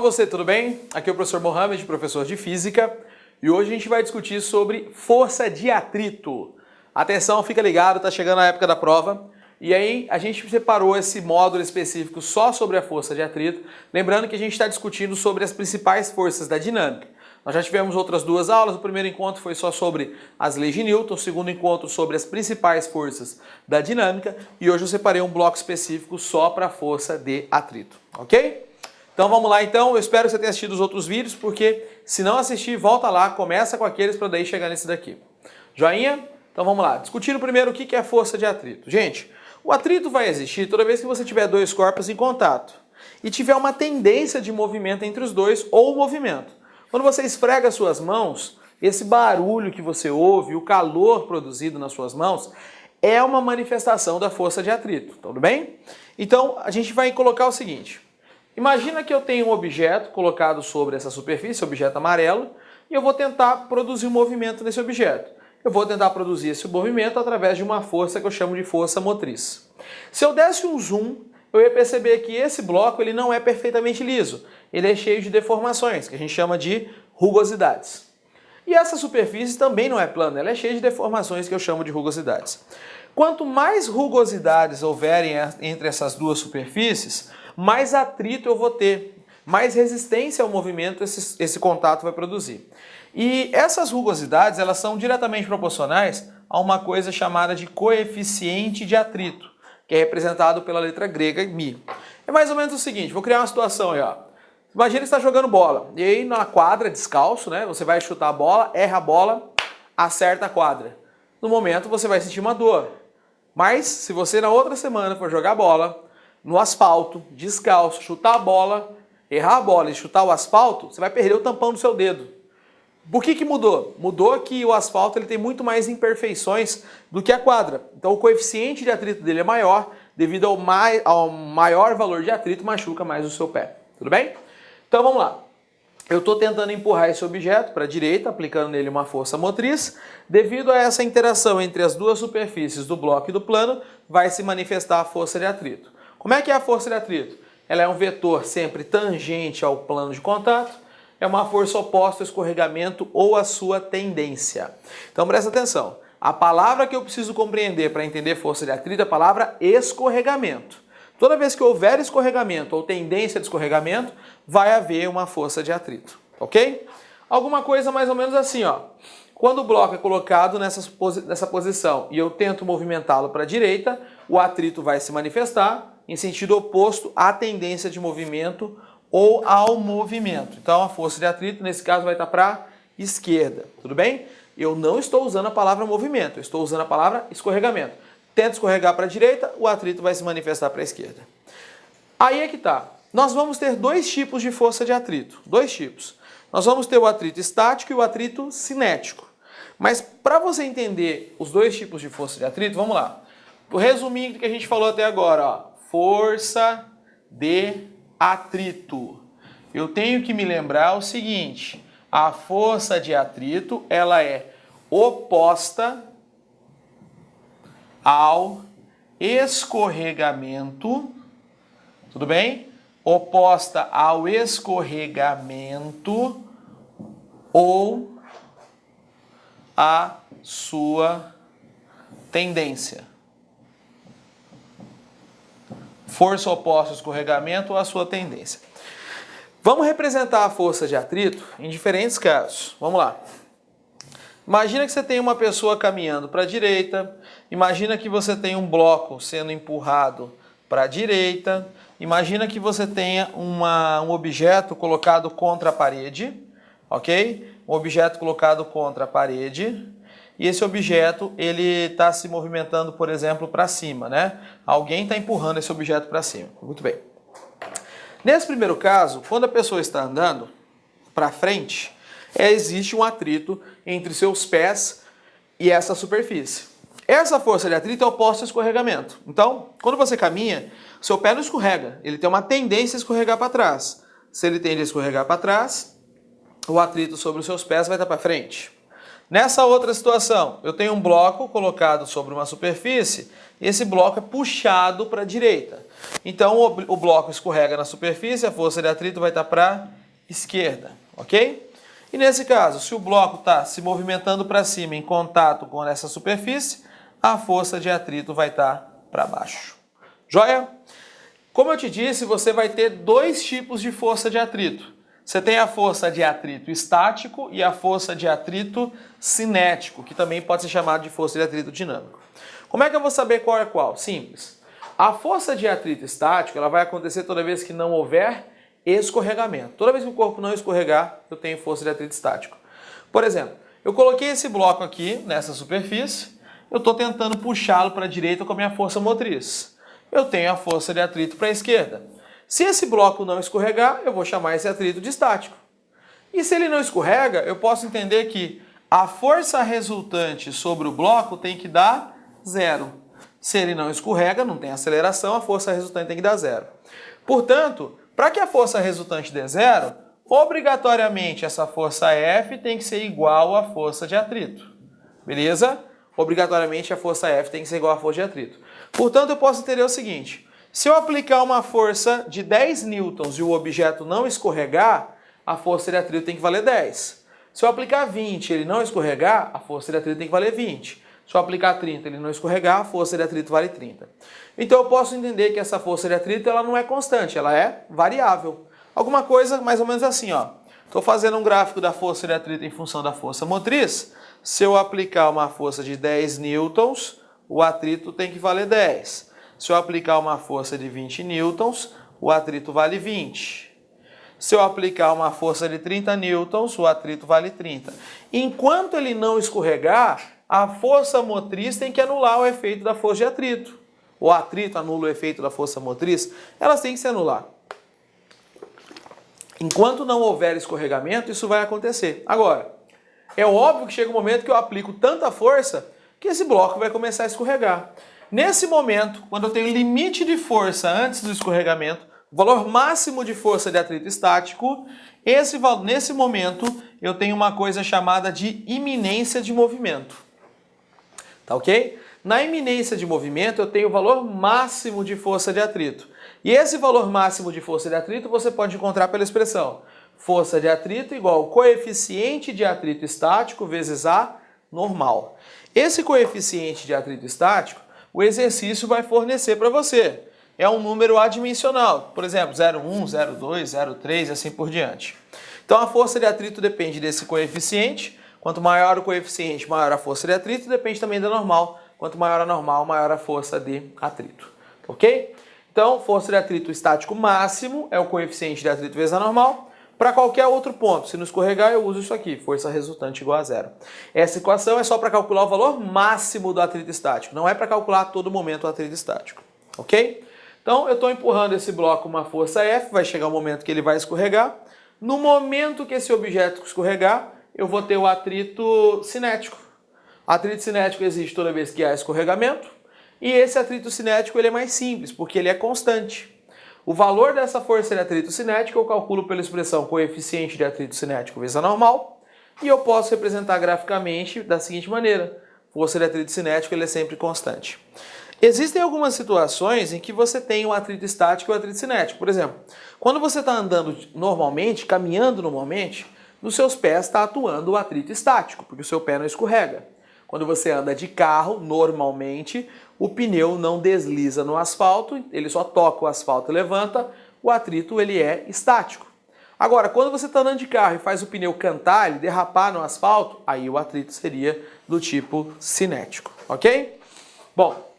Olá você, tudo bem? Aqui é o professor Mohamed, professor de Física, e hoje a gente vai discutir sobre força de atrito. Atenção, fica ligado, tá chegando a época da prova, e aí a gente separou esse módulo específico só sobre a força de atrito, lembrando que a gente está discutindo sobre as principais forças da dinâmica. Nós já tivemos outras duas aulas, o primeiro encontro foi só sobre as leis de Newton, o segundo encontro sobre as principais forças da dinâmica, e hoje eu separei um bloco específico só para a força de atrito, ok? Então vamos lá então, eu espero que você tenha assistido os outros vídeos, porque se não assistir, volta lá, começa com aqueles para daí chegar nesse daqui. Joinha? Então vamos lá, discutindo primeiro o que é a força de atrito. Gente, o atrito vai existir toda vez que você tiver dois corpos em contato e tiver uma tendência de movimento entre os dois ou movimento. Quando você esfrega suas mãos, esse barulho que você ouve, o calor produzido nas suas mãos, é uma manifestação da força de atrito, tudo bem? Então a gente vai colocar o seguinte. Imagina que eu tenho um objeto colocado sobre essa superfície, objeto amarelo, e eu vou tentar produzir um movimento nesse objeto. Eu vou tentar produzir esse movimento através de uma força que eu chamo de força motriz. Se eu desse um zoom, eu ia perceber que esse bloco ele não é perfeitamente liso. Ele é cheio de deformações, que a gente chama de rugosidades. E essa superfície também não é plana, ela é cheia de deformações que eu chamo de rugosidades. Quanto mais rugosidades houverem entre essas duas superfícies, mais atrito eu vou ter, mais resistência ao movimento esse contato vai produzir. E essas rugosidades, elas são diretamente proporcionais a uma coisa chamada de coeficiente de atrito, que é representado pela letra grega μ. É mais ou menos o seguinte, vou criar uma situação aí, ó. Imagina que você está jogando bola, e aí na quadra, descalço, né? Você vai chutar a bola, erra a bola, acerta a quadra. No momento você vai sentir uma dor. Mas se você na outra semana for jogar bola, no asfalto, descalço, chutar a bola, errar a bola e chutar o asfalto, você vai perder o tampão do seu dedo. Por que mudou? Mudou que o asfalto ele tem muito mais imperfeições do que a quadra. Então o coeficiente de atrito dele é maior, devido ao maior valor de atrito, machuca mais o seu pé. Tudo bem? Então vamos lá. Eu estou tentando empurrar esse objeto para a direita, aplicando nele uma força motriz. Devido a essa interação entre as duas superfícies do bloco e do plano, vai se manifestar a força de atrito. Como é que é a força de atrito? Ela é um vetor sempre tangente ao plano de contato, é uma força oposta ao escorregamento ou à sua tendência. Então presta atenção, a palavra que eu preciso compreender para entender força de atrito é a palavra escorregamento. Toda vez que houver escorregamento ou tendência de escorregamento, vai haver uma força de atrito, ok? Alguma coisa mais ou menos assim, ó. Quando o bloco é colocado nessa posição e eu tento movimentá-lo para a direita, o atrito vai se manifestar em sentido oposto à tendência de movimento ou ao movimento. Então a força de atrito, nesse caso, vai estar para a esquerda, tudo bem? Eu não estou usando a palavra movimento, eu estou usando a palavra escorregamento. Tenta escorregar para a direita, o atrito vai se manifestar para a esquerda. Aí é que tá. Nós vamos ter dois tipos de força de atrito. Dois tipos. Nós vamos ter o atrito estático e o atrito cinético. Mas para você entender os dois tipos de força de atrito, vamos lá. O resuminho que a gente falou até agora, ó. Força de atrito. Eu tenho que me lembrar o seguinte. A força de atrito, ela é oposta ao escorregamento, tudo bem? Oposta ao escorregamento ou à sua tendência. Força oposta ao escorregamento ou à sua tendência. Vamos representar a força de atrito em diferentes casos. Vamos lá. Imagina que você tem uma pessoa caminhando para a direita, imagina que você tem um bloco sendo empurrado para a direita, imagina que você tenha um objeto colocado contra a parede, ok? Um objeto colocado contra a parede, e esse objeto ele está se movimentando, por exemplo, para cima, né? Alguém está empurrando esse objeto para cima. Muito bem. Nesse primeiro caso, quando a pessoa está andando para frente, existe um atrito entre seus pés e essa superfície. Essa força de atrito é oposta ao escorregamento. Então, quando você caminha, seu pé não escorrega, ele tem uma tendência a escorregar para trás. Se ele tende a escorregar para trás, o atrito sobre os seus pés vai estar para frente. Nessa outra situação, eu tenho um bloco colocado sobre uma superfície, e esse bloco é puxado para a direita. Então o bloco escorrega na superfície, a força de atrito vai estar para a esquerda, ok? E nesse caso, se o bloco está se movimentando para cima em contato com essa superfície, a força de atrito vai estar para baixo. Joia? Como eu te disse, você vai ter dois tipos de força de atrito. Você tem a força de atrito estático e a força de atrito cinético, que também pode ser chamado de força de atrito dinâmico. Como é que eu vou saber qual é qual? Simples. A força de atrito estático ela vai acontecer toda vez que não houver escorregamento. Toda vez que o corpo não escorregar, eu tenho força de atrito estático. Por exemplo, eu coloquei esse bloco aqui nessa superfície, eu estou tentando puxá-lo para a direita com a minha força motriz. Eu tenho a força de atrito para a esquerda. Se esse bloco não escorregar, eu vou chamar esse atrito de estático. E se ele não escorrega, eu posso entender que a força resultante sobre o bloco tem que dar zero. Se ele não escorrega, não tem aceleração, a força resultante tem que dar zero. Portanto, para que a força resultante dê zero, obrigatoriamente essa força F tem que ser igual à força de atrito. Beleza? Obrigatoriamente a força F tem que ser igual à força de atrito. Portanto, eu posso entender o seguinte: se eu aplicar uma força de 10 newtons e o objeto não escorregar, a força de atrito tem que valer 10. Se eu aplicar 20 e ele não escorregar, a força de atrito tem que valer 20. Se eu aplicar 30 e ele não escorregar, a força de atrito vale 30. Então eu posso entender que essa força de atrito ela não é constante, ela é variável. Alguma coisa mais ou menos assim, ó. Estou fazendo um gráfico da força de atrito em função da força motriz. Se eu aplicar uma força de 10 newtons, o atrito tem que valer 10. Se eu aplicar uma força de 20 newtons, o atrito vale 20. Se eu aplicar uma força de 30 newtons, o atrito vale 30. Enquanto ele não escorregar, a força motriz tem que anular o efeito da força de atrito. O atrito anula o efeito da força motriz, elas têm que se anular. Enquanto não houver escorregamento, isso vai acontecer. Agora, é óbvio que chega um momento que eu aplico tanta força que esse bloco vai começar a escorregar. Nesse momento, quando eu tenho limite de força antes do escorregamento, valor máximo de força de atrito estático, nesse momento eu tenho uma coisa chamada de iminência de movimento. Tá ok? Na iminência de movimento eu tenho o valor máximo de força de atrito. E esse valor máximo de força de atrito você pode encontrar pela expressão força de atrito igual coeficiente de atrito estático vezes A normal. Esse coeficiente de atrito estático, o exercício vai fornecer para você. É um número adimensional, por exemplo, 0,1, 0,2, 0,3 e assim por diante. Então a força de atrito depende desse coeficiente. Quanto maior o coeficiente, maior a força de atrito, depende também da normal. Quanto maior a normal, maior a força de atrito. Ok? Então, força de atrito estático máximo é o coeficiente de atrito vezes a normal. Para qualquer outro ponto, se não escorregar, eu uso isso aqui, força resultante igual a zero. Essa equação é só para calcular o valor máximo do atrito estático, não é para calcular a todo momento o atrito estático. Ok? Então, eu estou empurrando esse bloco com uma força F, vai chegar um momento que ele vai escorregar. No momento que esse objeto escorregar, eu vou ter o atrito cinético. Atrito cinético existe toda vez que há escorregamento, e esse atrito cinético ele é mais simples, porque ele é constante. O valor dessa força de atrito cinético eu calculo pela expressão coeficiente de atrito cinético vezes a normal, e eu posso representar graficamente da seguinte maneira: força de atrito cinético ele é sempre constante. Existem algumas situações em que você tem o atrito estático e o atrito cinético. Por exemplo, quando você está andando normalmente, caminhando normalmente, nos seus pés está atuando o atrito estático, porque o seu pé não escorrega. Quando você anda de carro, normalmente, o pneu não desliza no asfalto, ele só toca o asfalto e levanta, o atrito ele é estático. Agora, quando você está andando de carro e faz o pneu cantar, ele derrapar no asfalto, aí o atrito seria do tipo cinético, ok? Bom,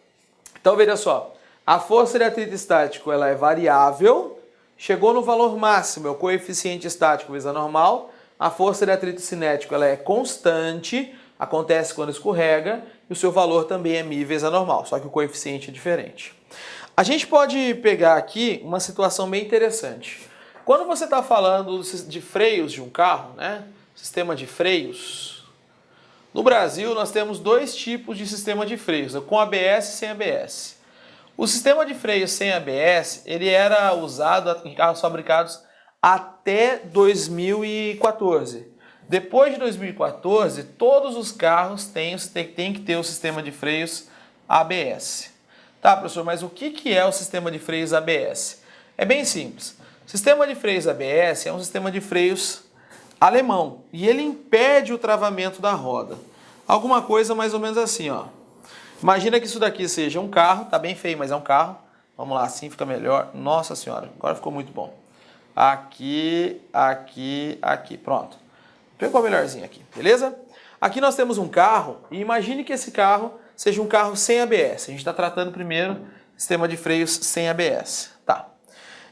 então veja só, a força de atrito estático ela é variável, chegou no valor máximo, é o coeficiente estático vezes a normal, a força de atrito cinético ela é constante, acontece quando escorrega, e o seu valor também é μ vezes a normal, só que o coeficiente é diferente. A gente pode pegar aqui uma situação bem interessante. Quando você está falando de freios de um carro, né? Sistema de freios, no Brasil nós temos dois tipos de sistema de freios, com ABS e sem ABS. O sistema de freios sem ABS, ele era usado em carros fabricados até 2014. Depois de 2014, todos os carros têm que ter o sistema de freios ABS. Tá, professor, mas o que é o sistema de freios ABS? É bem simples. O sistema de freios ABS é um sistema de freios alemão e ele impede o travamento da roda. Alguma coisa mais ou menos assim, ó. Imagina que isso daqui seja um carro, tá bem feio, mas é um carro. Vamos lá, assim fica melhor. Nossa senhora, agora ficou muito bom. Aqui, aqui, aqui, pronto. Pegou melhorzinho aqui, beleza? Aqui nós temos um carro e imagine que esse carro seja um carro sem ABS. A gente está tratando primeiro sistema de freios sem ABS. Tá.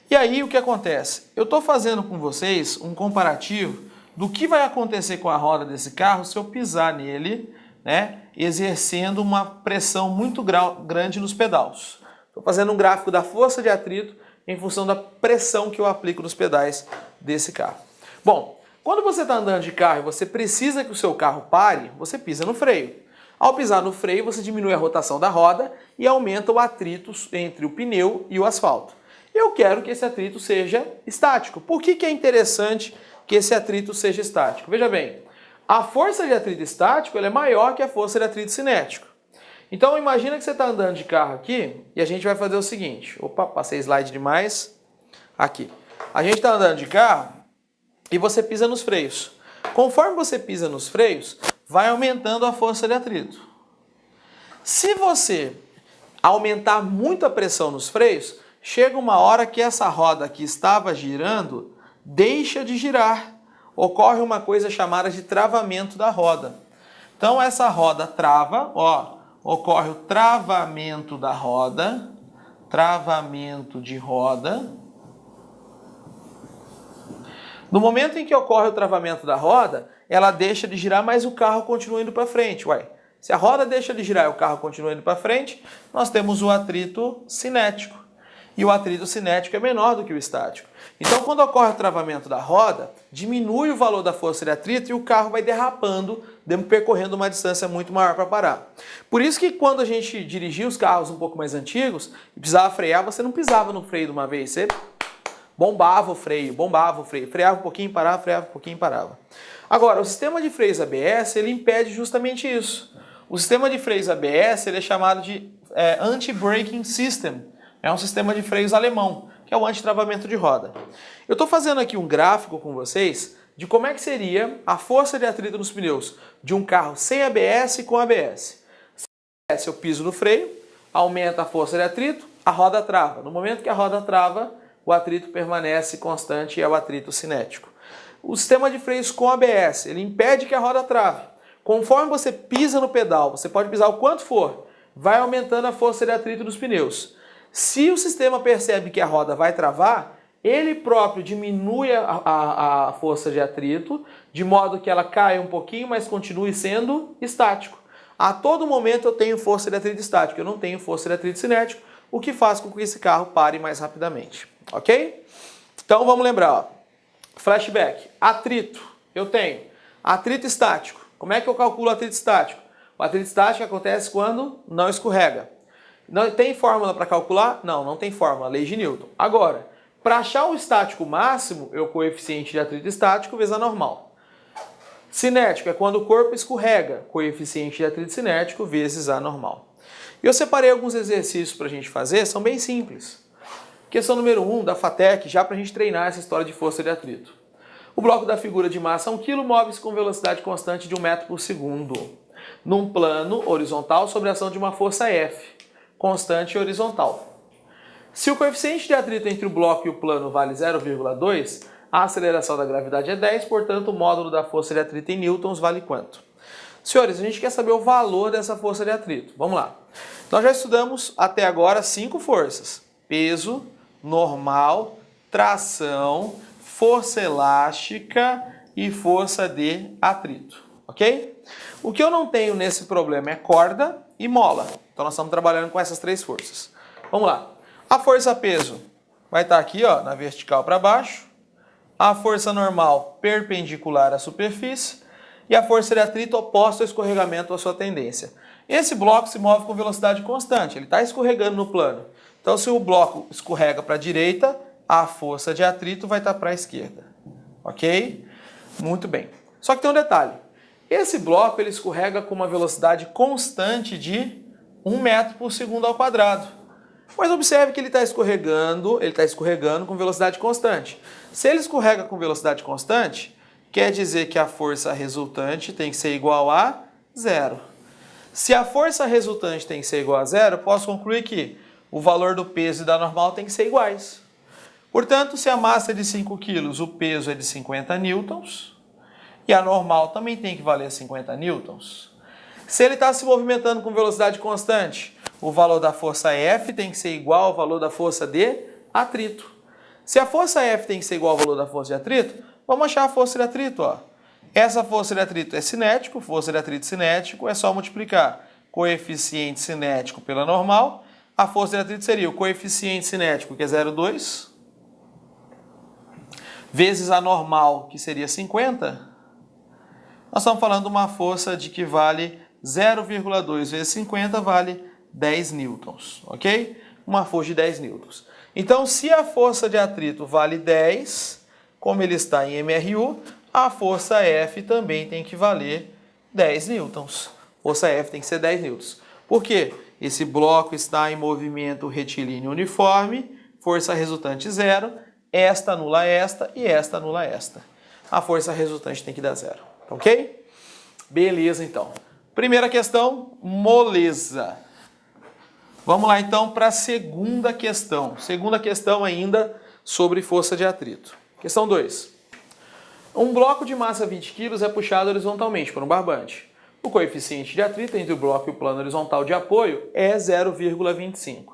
E aí o que acontece? Eu estou fazendo com vocês um comparativo do que vai acontecer com a roda desse carro se eu pisar nele, né, exercendo uma pressão muito grande nos pedais. Estou fazendo um gráfico da força de atrito em função da pressão que eu aplico nos pedais desse carro. Bom, quando você está andando de carro e você precisa que o seu carro pare, você pisa no freio. Ao pisar no freio, você diminui a rotação da roda e aumenta o atrito entre o pneu e o asfalto. Eu quero que esse atrito seja estático. Por que é interessante que esse atrito seja estático? Veja bem, a força de atrito estático ela é maior que a força de atrito cinético. Então imagina que você está andando de carro aqui e a gente vai fazer o seguinte. Opa, passei slide demais. Aqui. A gente está andando de carro e você pisa nos freios. Conforme você pisa nos freios, vai aumentando a força de atrito. Se você aumentar muito a pressão nos freios, chega uma hora que essa roda que estava girando deixa de girar. Ocorre uma coisa chamada de travamento da roda. Então essa roda trava, ó, ocorre o travamento da roda, travamento de roda. No momento em que ocorre o travamento da roda, ela deixa de girar, mas o carro continua indo para frente. Ué, se a roda deixa de girar e o carro continua indo para frente, nós temos o atrito cinético. E o atrito cinético é menor do que o estático. Então, quando ocorre o travamento da roda, diminui o valor da força de atrito e o carro vai derrapando, percorrendo uma distância muito maior para parar. Por isso que quando a gente dirigia os carros um pouco mais antigos e precisava frear, você não pisava no freio de uma vez, você bombava o freio, freava um pouquinho, parava, freava um pouquinho, parava. Agora, o sistema de freios ABS, ele impede justamente isso. O sistema de freios ABS, ele é chamado de Anti-Braking System. É um sistema de freios alemão, que é o anti-travamento de roda. Eu estou fazendo aqui um gráfico com vocês de como é que seria a força de atrito nos pneus de um carro sem ABS e com ABS. Sem ABS eu piso no freio, aumenta a força de atrito, a roda trava. No momento que a roda trava, o atrito permanece constante e é o atrito cinético. O sistema de freios com ABS, ele impede que a roda trave. Conforme você pisa no pedal, você pode pisar o quanto for, vai aumentando a força de atrito dos pneus. Se o sistema percebe que a roda vai travar, ele próprio diminui a força de atrito, de modo que ela caia um pouquinho, mas continue sendo estático. A todo momento eu tenho força de atrito estático, eu não tenho força de atrito cinético, o que faz com que esse carro pare mais rapidamente. Ok? Então vamos lembrar, ó. Flashback. Atrito. Eu tenho atrito estático. Como é que eu calculo o atrito estático? O atrito estático acontece quando não escorrega. Não tem fórmula para calcular? Não, não tem fórmula, lei de Newton. Agora, para achar o estático máximo, é o coeficiente de atrito estático vezes a normal. Cinético é quando o corpo escorrega, coeficiente de atrito cinético vezes a normal. E eu separei alguns exercícios para a gente fazer, são bem simples. Questão número 1 da FATEC, já para a gente treinar essa história de força de atrito. O bloco da figura de massa 1 kg move-se com velocidade constante de 1 metro por segundo, num plano horizontal sobre a ação de uma força F, constante e horizontal. Se o coeficiente de atrito entre o bloco e o plano vale 0,2, a aceleração da gravidade é 10, portanto o módulo da força de atrito em newtons vale quanto? Senhores, a gente quer saber o valor dessa força de atrito. Vamos lá. Nós já estudamos até agora 5 forças. Peso, normal, tração, força elástica e força de atrito. Ok? O que eu não tenho nesse problema é corda e mola. Então nós estamos trabalhando com essas 3 forças. Vamos lá. A força peso vai estar aqui, ó, na vertical para baixo. A força normal perpendicular à superfície. E a força de atrito oposta ao escorregamento à sua tendência. Esse bloco se move com velocidade constante. Ele está escorregando no plano. Então se o bloco escorrega para a direita, a força de atrito vai estar para a esquerda. Ok? Muito bem. Só que tem um detalhe. Esse bloco ele escorrega com uma velocidade constante de 1 metro por segundo ao quadrado. Mas observe que ele está escorregando com velocidade constante. Se ele escorrega com velocidade constante, quer dizer que a força resultante tem que ser igual a zero. Se a força resultante tem que ser igual a zero, eu posso concluir que o valor do peso e da normal tem que ser iguais. Portanto, se a massa é de 5 kg, o peso é de 50 newtons, e a normal também tem que valer 50 newtons. Se ele está se movimentando com velocidade constante, o valor da força F tem que ser igual ao valor da força de atrito. Se a força F tem que ser igual ao valor da força de atrito, vamos achar a força de atrito. Ó. Essa força de atrito é cinético, força de atrito cinético, é só multiplicar coeficiente cinético pela normal. A força de atrito seria o coeficiente cinético, que é 0,2, vezes a normal, que seria 50. Nós estamos falando de uma força de que vale 0,2 vezes 50 vale 10 newtons, ok? Uma força de 10 newtons. Então, se a força de atrito vale 10, como ele está em MRU, a força F também tem que valer 10 newtons. Força F tem que ser 10 newtons. Por quê? Esse bloco está em movimento retilíneo uniforme, força resultante 0, esta anula esta e esta anula esta. A força resultante tem que dar 0, ok? Beleza, então. Primeira questão, moleza. Vamos lá, então, para a segunda questão. Segunda questão ainda sobre força de atrito. Questão 2. Um bloco de massa 20 kg é puxado horizontalmente por um barbante. O coeficiente de atrito entre o bloco e o plano horizontal de apoio é 0,25.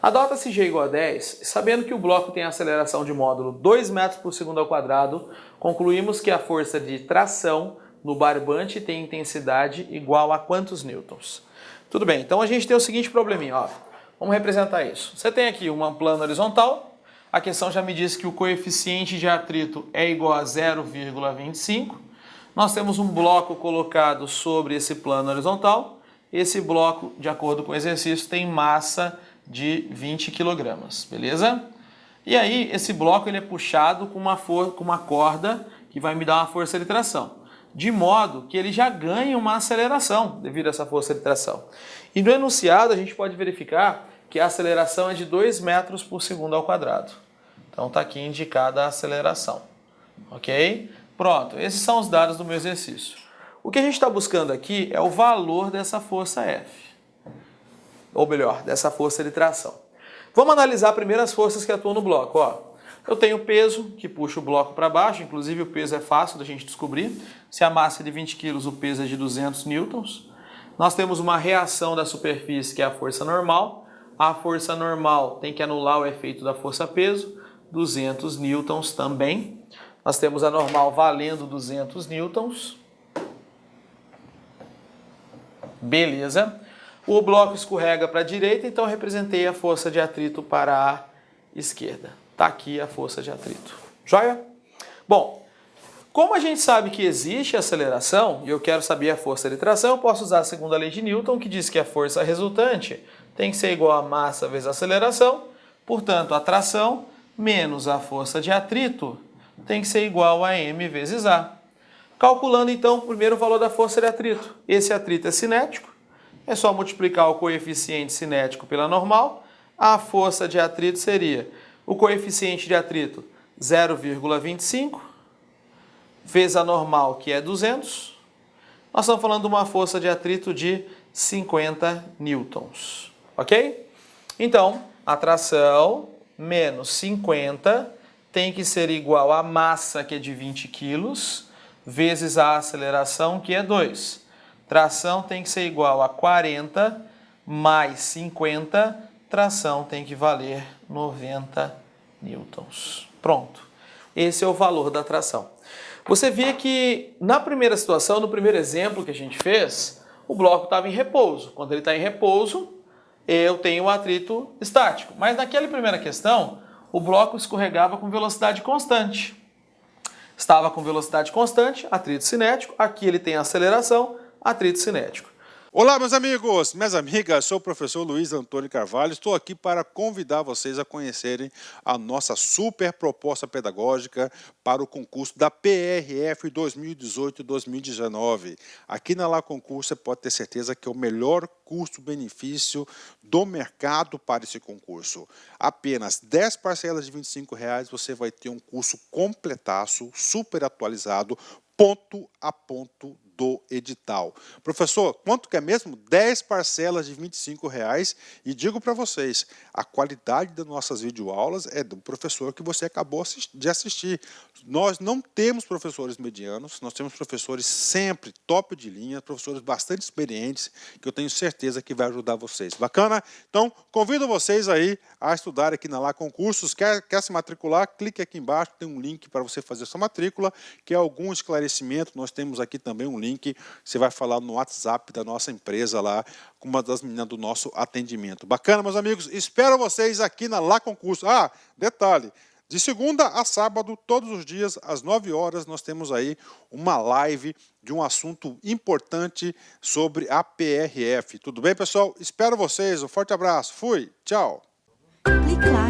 Adota-se G igual a 10, sabendo que o bloco tem aceleração de módulo 2 metros por segundo ao quadrado, concluímos que a força de tração no barbante tem intensidade igual a quantos newtons? Tudo bem, então a gente tem o seguinte probleminha, ó. Vamos representar isso. Você tem aqui uma plano horizontal, a questão já me diz que o coeficiente de atrito é igual a 0,25. Nós temos um bloco colocado sobre esse plano horizontal. Esse bloco, de acordo com o exercício, tem massa de 20 kg, beleza? E aí, esse bloco ele é puxado com uma corda que vai me dar uma força de tração, de modo que ele já ganha uma aceleração devido a essa força de tração. E no enunciado a gente pode verificar que a aceleração é de 2 metros por segundo ao quadrado. Então está aqui indicada a aceleração, ok? Pronto, esses são os dados do meu exercício. O que a gente está buscando aqui é o valor dessa força F, ou melhor, dessa força de tração. Vamos analisar primeiro as forças que atuam no bloco. Ó, eu tenho o peso que puxa o bloco para baixo, inclusive o peso é fácil da gente descobrir. Se a massa é de 20 kg, o peso é de 200 newtons. Nós temos uma reação da superfície, que é a força normal. A força normal tem que anular o efeito da força-peso, 200 newtons também. Nós temos a normal valendo 200 newtons. Beleza. O bloco escorrega para a direita, então eu representei a força de atrito para a esquerda. Está aqui a força de atrito. Joia? Bom, como a gente sabe que existe aceleração, e eu quero saber a força de tração, eu posso usar a segunda lei de Newton, que diz que a força resultante tem que ser igual a massa vezes a aceleração. Portanto, a tração menos a força de atrito tem que ser igual a m vezes a. Calculando, então, primeiro o valor da força de atrito. Esse atrito é cinético. É só multiplicar o coeficiente cinético pela normal. A força de atrito seria o coeficiente de atrito 0,25 vezes a normal, que é 200. Nós estamos falando de uma força de atrito de 50 newtons. Ok? Então, a tração menos 50 tem que ser igual à massa, que é de 20 quilos, vezes a aceleração, que é 2. Tração tem que ser igual a 40 mais 50, tração tem que valer 90 newtons. Pronto. Esse é o valor da tração. Você vê que na primeira situação, no primeiro exemplo que a gente fez, o bloco estava em repouso. Quando ele está em repouso, eu tenho o atrito estático. Mas naquela primeira questão, o bloco escorregava com velocidade constante. Estava com velocidade constante, atrito cinético. Aqui ele tem aceleração, atrito cinético. Olá, meus amigos, minhas amigas, sou o professor Luiz Antônio Carvalho, estou aqui para convidar vocês a conhecerem a nossa super proposta pedagógica para o concurso da PRF 2018-2019. Aqui na Lá Concurso você pode ter certeza que é o melhor custo-benefício do mercado para esse concurso. Apenas 10 parcelas de R$ 25,00 você vai ter um curso completaço, super atualizado, ponto a ponto do edital. Professor, quanto que é mesmo? 10 parcelas de R$ 25,00 e digo para vocês, a qualidade das nossas videoaulas é do professor que você acabou de assistir. Nós não temos professores medianos, nós temos professores sempre top de linha, professores bastante experientes, que eu tenho certeza que vai ajudar vocês. Bacana? Então, convido vocês aí a estudar aqui na Lá Concursos. Quer se matricular? Clique aqui embaixo, tem um link para você fazer sua matrícula, que é algum esclarecimento. Nós temos aqui também um link, você vai falar no WhatsApp da nossa empresa lá, com uma das meninas do nosso atendimento. Bacana, meus amigos? Espero vocês aqui na Lá Concurso. Ah, detalhe, de segunda a sábado, todos os dias, às 9 horas, nós temos aí uma live de um assunto importante sobre a PRF. Tudo bem, pessoal? Espero vocês. Um forte abraço. Fui. Tchau. Clique lá.